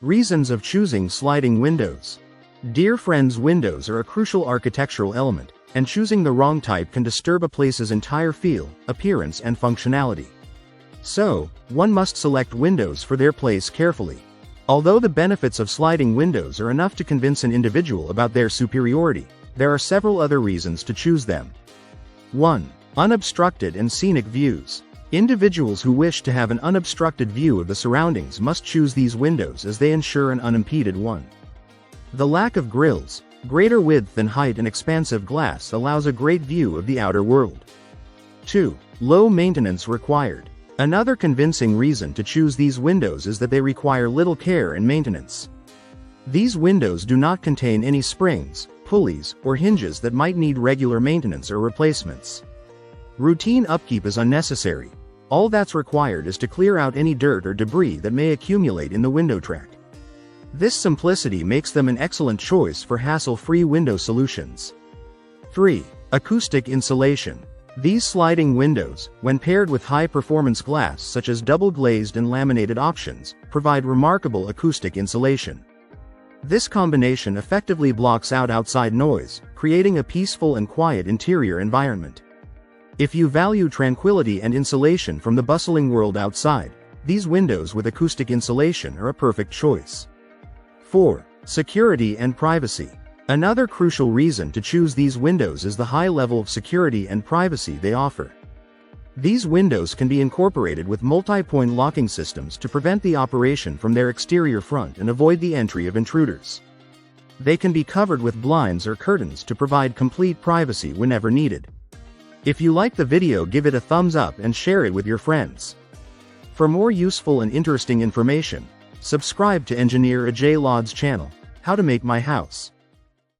Reasons of choosing sliding windows. Dear friends, windows are a crucial architectural element, and choosing the wrong type can disturb a place's entire feel, appearance and functionality. So, one must select windows for their place carefully. Although the benefits of sliding windows are enough to convince an individual about their superiority, there are several other reasons to choose them. 1. Unobstructed and scenic views. Individuals who wish to have an unobstructed view of the surroundings must choose these windows as they ensure an unimpeded one. The lack of grills, greater width and height and expansive glass allows a great view of the outer world. 2. Low maintenance required. Another convincing reason to choose these windows is that they require little care and maintenance. These windows do not contain any springs, pulleys, or hinges that might need regular maintenance or replacements. Routine upkeep is unnecessary. All that's required is to clear out any dirt or debris that may accumulate in the window track. This simplicity makes them an excellent choice for hassle-free window solutions. 3. Acoustic insulation. These sliding windows, when paired with high-performance glass such as double-glazed and laminated options, provide remarkable acoustic insulation. This combination effectively blocks out outside noise, creating a peaceful and quiet interior environment. If you value tranquility and insulation from the bustling world outside, these windows with acoustic insulation are a perfect choice. 4. Security and privacy. Another crucial reason to choose these windows is the high level of security and privacy they offer. These windows can be incorporated with multi-point locking systems to prevent the operation from their exterior front and avoid the entry of intruders. They can be covered with blinds or curtains to provide complete privacy whenever needed. If you like the video, give it a thumbs up and share it with your friends. For more useful and interesting information, subscribe to Engineer Ajay Lod's channel, How to Make My House.